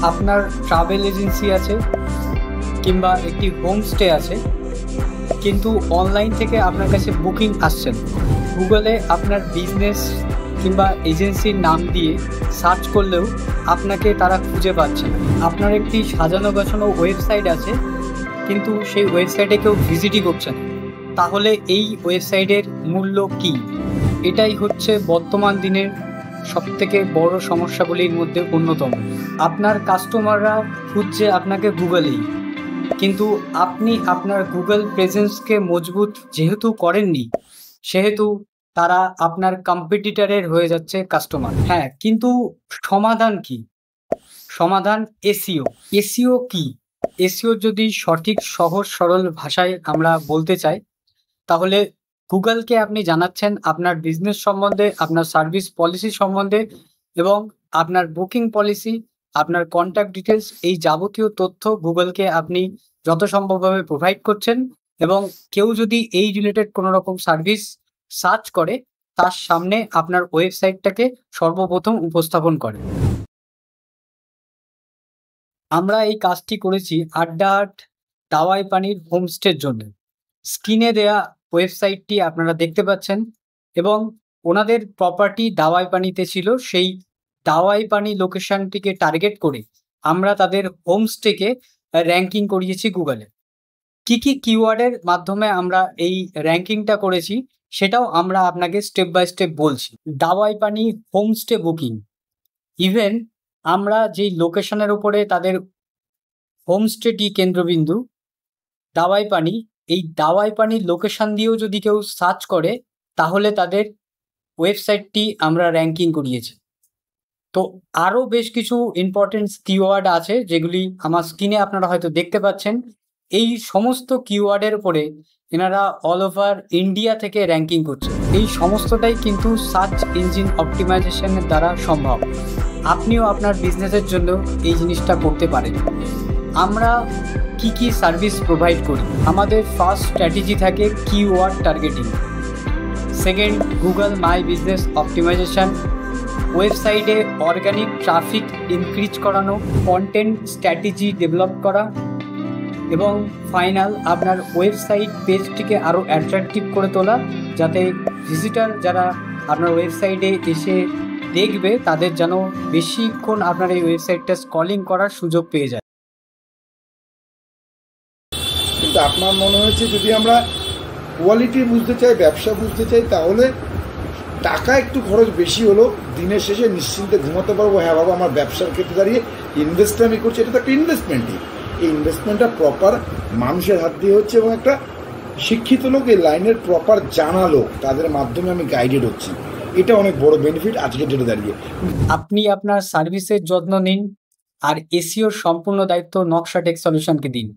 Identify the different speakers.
Speaker 1: আপনার travel agency আছে কিংবা একটি হোমস্টে আছে, কিন্তু অনলাইন থেকে আপনার কাছে বুকিং আসছেন, গুগলে আপনার বিজনেস কিংবা এজেন্সির নাম দিয়ে সার্চ করলেও আপনাকে তারা খুঁজে পাচ্ছে না। আপনার একটি সাজানো গোছানো ওয়েবসাইট আছে, কিন্তু সেই ওয়েবসাইটে কেউ ভিজিটই করছে না। তাহলে এই ওয়েবসাইটের মূল্য কি? এটাই হচ্ছে বর্তমান দিনের সবথেকে বড় সমস্যাগুলির মধ্যে অন্যতম। আপনার কাস্টমাররা খুঁজছে আপনাকে গুগলেই, কিন্তু আপনি আপনার গুগল প্রেজেন্সকে মজবুত যেহেতু করেননি, সেহেতু তারা আপনার কম্পিটিটরের হয়ে যাচ্ছে কাস্টমার। হ্যাঁ, কিন্তু সমাধান কি? সমাধান এসইও। এসইও কি? এসইও যদি সঠিক সহজ সরল ভাষায় আমরা বলতে চাই, তাহলে গুগলকে আপনি জানাচ্ছেন আপনার বিজনেস সম্বন্ধে, আপনার সার্ভিস পলিসি সম্বন্ধে এবং আপনার বুকিং পলিসি, আপনার কন্ট্যাক্ট ডিটেলস, এই যাবতীয় তথ্য গুগলকে আপনি যত সম্ভবভাবে প্রোভাইড করছেন। এবং কেউ যদি এই রিলেটেড কোনো রকম সার্ভিস সার্চ করে, তার সামনে আপনার ওয়েবসাইটটাকে সর্বপ্রথম উপস্থাপন করে। আমরা এই কাজটি করেছি আড্ডাহাট দাওয়াই পানির হোমস্টের জন্য। স্ক্রিনে দেয়া ওয়েবসাইটটি আপনারা দেখতে পাচ্ছেন এবং ওনাদের প্রপার্টি দাওয়াই পানিতে ছিল। সেই দাওয়াই পানি লোকেশনটিকে টার্গেট করে আমরা তাদের হোমস্টেকে র্যাঙ্কিং করিয়েছি গুগলে। কি কি কিওয়ার্ডের মাধ্যমে আমরা এই র্যাঙ্কিংটা করেছি সেটাও আমরা আপনাকে স্টেপ বাই স্টেপ বলছি। দাওয়াই পানি হোমস্টে বুকিং, ইভেন আমরা যেই লোকেশনের উপরে তাদের হোমস্টেটি কেন্দ্রবিন্দু দাওয়াই পানি, এই দাওয়াই পানির লোকেশন দিয়েও যদি কেউ সার্চ করে, তাহলে তাদের ওয়েবসাইটটি আমরা র্যাঙ্কিং করিয়েছি। তো আরও বেশ কিছু ইম্পর্টেন্ট কিওয়ার্ড আছে, যেগুলি আমার স্ক্রিনে আপনারা হয়তো দেখতে পাচ্ছেন। এই সমস্ত কিওয়ার্ডের উপরে এনারা অল ওভার ইন্ডিয়া থেকে র্যাঙ্কিং করছে। এই সমস্তটাই কিন্তু সার্চ ইঞ্জিন অপটিমাইজেশনের দ্বারা সম্ভব। আপনিও আপনার বিজনেসের জন্য এই জিনিসটা করতে পারেন। আমরা কি কি সার্ভিস প্রোভাইড করি? আমাদের ফার্স্ট স্ট্র্যাটেজি থাকে keyword targeting, second Google my business optimisation, ওয়েবসাইটে অর্গানিক ট্রাফিক ইনক্রিজ করানো, কন্টেন্ট স্ট্র্যাটেজি ডেভেলপ করা এবং ফাইনাল আপনার ওয়েবসাইট পেজটিকে আরও অ্যাট্রাকটিভ করে তোলা, যাতে ভিজিটার যারা আপনার ওয়েবসাইটে এসে দেখবে তাদের যেন বেশিক্ষণ আপনার এই ওয়েবসাইটটা স্ক্রলিং করার সুযোগ পেয়ে যায়।
Speaker 2: কিন্তু আপনার মনে হয়েছে যদি আমরা কোয়ালিটি বুঝতে চাই, ব্যবসা বুঝতে চাই, তাহলে টাকা একটু খরচ বেশি হলো, দিনের শেষে নিশ্চিন্তে ঘুমাতে পারবো। হ্যাঁ বাবা, আমার ব্যবসার ক্ষেত্রে দাঁড়িয়ে ইনভেস্টটা আমি করছি, এটা তো একটা ইনভেস্টমেন্টই। এই ইনভেস্টমেন্টটা প্রপার মানুষের হাত দিয়ে হচ্ছে এবং একটা শিক্ষিত লোক, এই লাইনের প্রপার জানা লোক, তাদের মাধ্যমে আমি গাইডেড হচ্ছি। এটা অনেক বড় বেনিফিট আজকের ডেটে দাঁড়িয়ে।
Speaker 1: আপনি আপনার সার্ভিসের যত্ন নিন আর এসইওর সম্পূর্ণ দায়িত্ব নকশা টেক সলিউশনকে দিন।